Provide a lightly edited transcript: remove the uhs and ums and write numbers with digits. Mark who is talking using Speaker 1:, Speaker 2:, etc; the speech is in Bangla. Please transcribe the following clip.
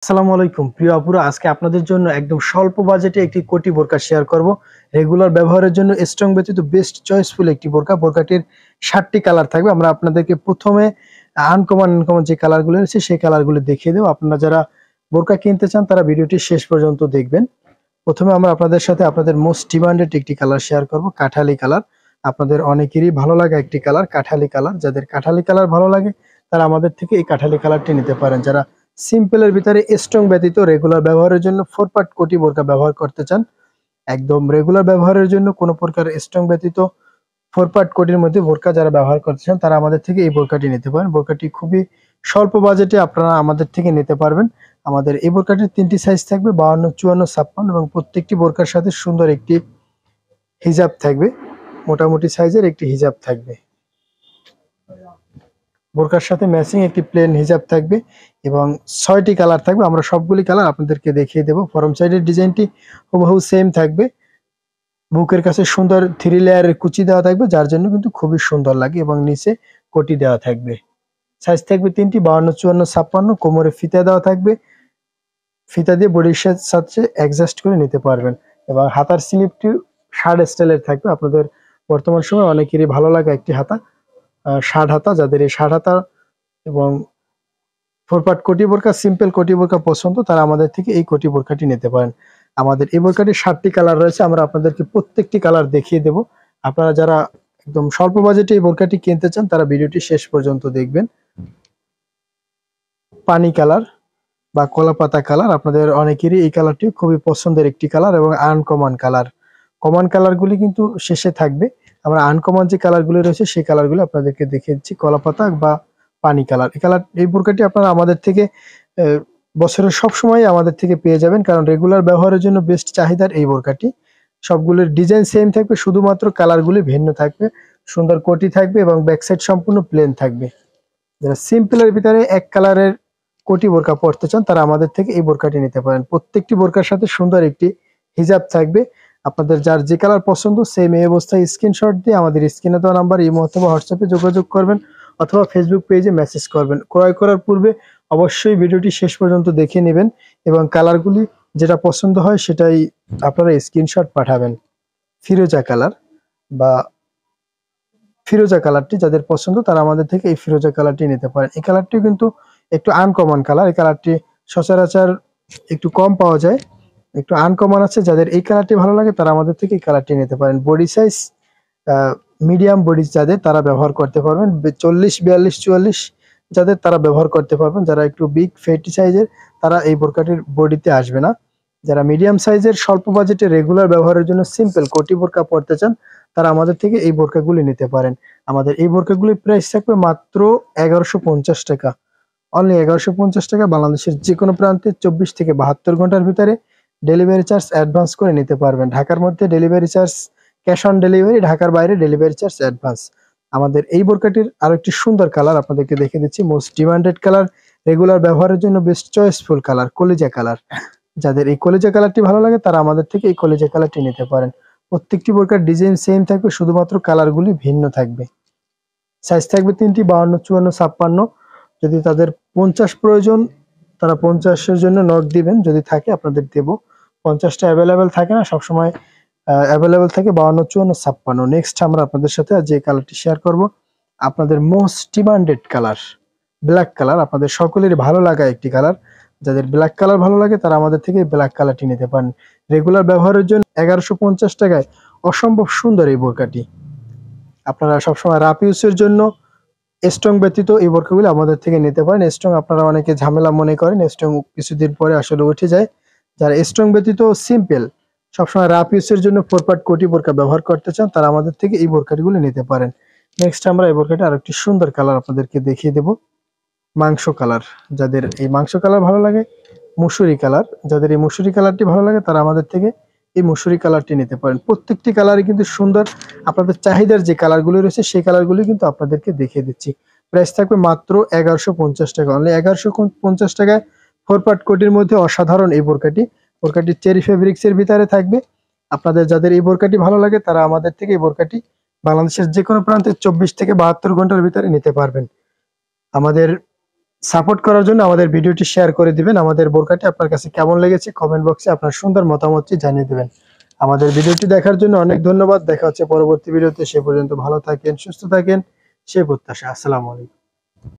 Speaker 1: আসসালামু আলাইকুম প্রিয় আপুরা, আজকে আপনাদের জন্য একদম স্বল্প বাজেটে একটি কোটি বোরকা শেয়ার করব। রেগুলার ব্যবহারের জন্য স্ট্রং ব্যতীত বেস্ট চয়েসফুল একটি বোরকা। বোরকাটির 7টি কালার থাকবে। আমরা আপনাদেরকে প্রথমে আনকমন যে কালারগুলো রয়েছে সেই কালারগুলো দেখিয়ে দেবো। আপনারা যারা বোরকা কিনতে চান তারা ভিডিওটি শেষ পর্যন্ত দেখবেন। প্রথমে আমরা আপনাদের সাথে আপনাদের মোস্ট ডিমান্ডেড একটি কালার শেয়ার করব, কাঠালি কালার। আপনাদের অনেকেরই ভালো লাগা একটি কালার, কাঠালি কালার। যাদের কাঠালি কালার ভালো লাগে তারা আমাদের থেকে এই কাঠালি কালারটি নিতে পারেন। যারা সিম্পলের ভিতরে স্ট্রং ব্যতীত রেগুলার ব্যবহারের জন্য 4 পার্ট কোটি বোরকা ব্যবহার করতে চান, একদম রেগুলার ব্যবহারের জন্য কোনো প্রকার স্ট্রং ব্যতীত 4 পার্ট কোটির মধ্যে বোরকা যারা ব্যবহার করতে চান তারা আমাদের থেকে এই বোরকাটি নিতে পারেন। বোরকাটি খুবই স্বল্প বাজেটে আপনারা আমাদের থেকে নিতে পারবেন। আমাদের এই বোরকাটির 3টি সাইজ থাকবে, 52, 54, 56, এবং প্রত্যেকটি বোরকার সাথে সুন্দর একটি হিজাব থাকবে, মোটামুটি সাইজের একটি হিজাব থাকবে। বোরকার সাথে ম্যাচিং একটি প্লেন হিজাব থাকবে এবং 6টি কালার থাকবে। আমরা সবগুলি কালার আপনাদেরকে দেখিয়ে দেবো। ফরম সাইডের ডিজাইনটি হুবহু সেম থাকবে। বুকের কাছে সুন্দর 3 লেয়ারের কুচি দেওয়া থাকবে, যার জন্য কিন্তু খুবই সুন্দর লাগে, এবং নিচে কোটি দেওয়া থাকবে। সাইজ থাকবে 3টি, 52, 54, 56। কোমরে ফিতা দেওয়া থাকবে, ফিতা দিয়ে বডির সাথে অ্যাডজাস্ট করে নিতে পারবেন। এবং হাতার স্লিপটি শার্ট স্টাইলের থাকবে। আপনাদের বর্তমান সময় অনেকেরই ভালো লাগে একটি হাতা, শার্ট হাতা। যাদের এই শার্ট হাতা এবং 4 পার্ট কোটি বোরকা, সিম্পল কোটি বোরকা পছন্দ তারা আমাদের থেকে এই কোটি বোরকাটি নিতে পারেন। আমাদের এই বোরকাটির 7টি কালার রয়েছে। আমরা আপনাদেরকে প্রত্যেকটি কালার দেখিয়ে দেব। আপনারা যারা একদম স্বল্প বাজেটে এই বোরকাটি কিনতে চান তারা ভিডিওটি শেষ পর্যন্ত দেখবেন। পানি কালার বা কলা পাতা কালার, আপনাদের অনেকেরই এই কালারটি খুবই পছন্দের একটি কালার এবং আনকমন কালার। কমন কালারগুলি কিন্তু শেষে থাকবে। আমরা আনকমন যে কালারগুলি রয়েছে সেই কালারগুলো আপনাদেরকে দেখিয়ে দিচ্ছি। কলা পাতা বা পানি কালার, এই বোরকাটি আপনারা আমাদের থেকে বছরের সব সময় আমাদের থেকে পেয়ে যাবেন, কারণ রেগুলার ব্যবহারের জন্য বেস্ট চাহিদার এই বোরকাটি। সবগুলোর ডিজাইন সেম থাকবে, শুধুমাত্র কালারগুলি ভিন্ন থাকবে। সুন্দর কোটি থাকবে এবং ব্যাক সাইড সম্পূর্ণ প্লেন থাকবে। যারা সিম্পলের ভিতরে এক কালারের কোটি বোরকা পরতে চান তারা আমাদের থেকে এই বোরকাটি নিতে পারেন। প্রত্যেকটি বোরকার সাথে সুন্দর একটি হিজাব থাকবে। আপনাদের যার যে কালার পছন্দ সেম এই অবস্থায় স্ক্রিনশট দিয়ে আমাদের স্ক্রিনে দেওয়া নাম্বার ইমো অথবা হোয়াটসঅ্যাপে যোগাযোগ করবেন, অথবা ফেসবুক পেজে মেসেজ করবেন। ক্রয় করার পূর্বে অবশ্যই ভিডিওটি শেষ পর্যন্ত দেখে নেবেন এবং কালারগুলি যেটা পছন্দ হয় সেটাই আপনারা স্ক্রিনশট পাঠাবেন। ফিরোজা কালার বা ফিরোজা কালারটি যাদের পছন্দ তারা আমাদের থেকে এই ফিরোজা কালারটি নিতে পারেন। এই কালারটি কিন্তু একটু আনকমন কালার। এই কালারটি সচরাচর একটু কম পাওয়া যায়, একটু আনকমন আছে। যাদের এই কালারটি ভালো লাগে তারা আমাদের থেকে এই কালারটি নিতে পারেন। বডি সাইজ মিডিয়াম বডি যাদের তারা ব্যবহার করতে পারবেন। 40, 42, 44 যাদের তারা ব্যবহার করতে পারবেন। যারা একটু বিগ ফেটি সাইজের তারা এই বোরকাটির বডিতে আসবে না। যারা মিডিয়াম সাইজের স্বল্প বাজেটে রেগুলার ব্যবহারের জন্য সিম্পল কোটি বোরকা পরতে চান তারা আমাদের থেকে এই বোরকাগুলি নিতে পারেন। আমাদের এই বোরকাগুলির প্রাইস থাকবে মাত্র 1150 টাকা। অনলি 1150 টাকা। বাংলাদেশের যে কোনো প্রান্তে 24 থেকে 72 ঘন্টার ভিতরে ডেলিভারি চার্জ অ্যাডভান্স করে নিতে পারবেন। ঢাকার মধ্যে delivery charge cash on delivery, ঢাকার বাইরে ডেলিভারি চার্জ অ্যাডভান্স। আমাদের এই বোরকাটির আরো একটি সুন্দর কালার আপনাদেরকে দেখে দিচ্ছি, মোস্ট ডিমান্ডেড কালার, রেগুলার ব্যবহারের জন্য বেস্ট চয়েসফুল কালার, কলিজা কালার। যাদের এই কলিজা কালারটি ভালো লাগে তারা আমাদের থেকে এই কলিজা কালারটি নিতে পারেন। প্রত্যেকটি বোরকার ডিজাইন সেম থাকবে, শুধুমাত্র কালারগুলি ভিন্ন থাকবে। সাইজ থাকবে 3টি, 52, 54, 56। যদি তাদের 50 প্রয়োজন তারা 50-এর জন্য নক দিবেন, যদি থাকে আপনাদের দেব। 50টা অ্যাভেলেবেল থাকে না সবসময়, অ্যাভেলেবেল থাকে 52, 54, 56। নেক্সট আমরা আপনাদের সাথে যে কালারটি শেয়ার করব, আপনাদের most demanded colour black colour. আপনাদের সকলেরই ভালো লাগা একটি কালার। যাদের ব্ল্যাক কালার ভালো লাগে তারা আমাদের থেকে ব্ল্যাক কালারটি নিতে পারেন। রেগুলার ব্যবহারের জন্য 1150 টাকায় অসম্ভব সুন্দর এই বোরকাটি। আপনারা সবসময় রাফ ইউজের জন্য স্ট্রং ব্যতীত এই বোরকাগুলো আমাদের থেকে নিতে পারেন। স্ট্রং আপনারা অনেকে ঝামেলা মনে করেন, স্ট্রং কিছুদিন পরে আসলে উঠে যায়। যারা স্ট্রং ব্যতীত সিম্পল সবসময় রাফ ইউজের জন্য 4 পার্ট কোটি বোরকা ব্যবহার করতে চান তারা আমাদের থেকে এই বোরকাগুলো নিতে পারেন। নেক্সট আমরা এই বোরকাটা আরেকটি সুন্দর কালার আপনাদেরকে দেখিয়ে দেব, মাংস কালার। যাদের এই মাংস কালার ভালো লাগে, মুসুরি কালার, যাদের এই মুসুরি কালারটি ভালো লাগে তারা আমাদের থেকে এই মুসুরি কালারটি নিতে পারেন। প্রত্যেকটি কালারই কিন্তু সুন্দর। আপনাদের চাহিদার যে কালারগুলি রয়েছে সেই কালারগুলি কিন্তু আপনাদেরকে দেখিয়ে দিচ্ছি। প্রাইস থাকবে মাত্র 1150 টাকা। অনলি 1150 টাকায় 4 পার্ট কোটির মধ্যে অসাধারণ এই বোরকাটি। বোরকাটি চেরি ফেব্রিক্স এর ভিতরে থাকবে। আপনাদের যাদের এই বোরকাটি ভালো লাগে তারা আমাদের থেকে এই বোরকাটি বাংলাদেশের যে কোনো প্রান্তে 24 থেকে 72 ঘন্টার ভিতরে নিতে পারবেন। আমাদের সাপোর্ট করার জন্য আমাদের ভিডিওটি শেয়ার করে দিবেন। আমাদের বোরকাটি আপনার কাছে কেমন লেগেছে কমেন্ট বক্সে আপনার সুন্দর মতামতটি জানিয়ে দিবেন। আমাদের ভিডিওটি দেখার জন্য অনেক ধন্যবাদ। দেখা হচ্ছে পরবর্তী ভিডিওতে। সে পর্যন্ত ভালো থাকেন, সুস্থ থাকেন, সেই প্রত্যাশা। আসসালামু আলাইকুম।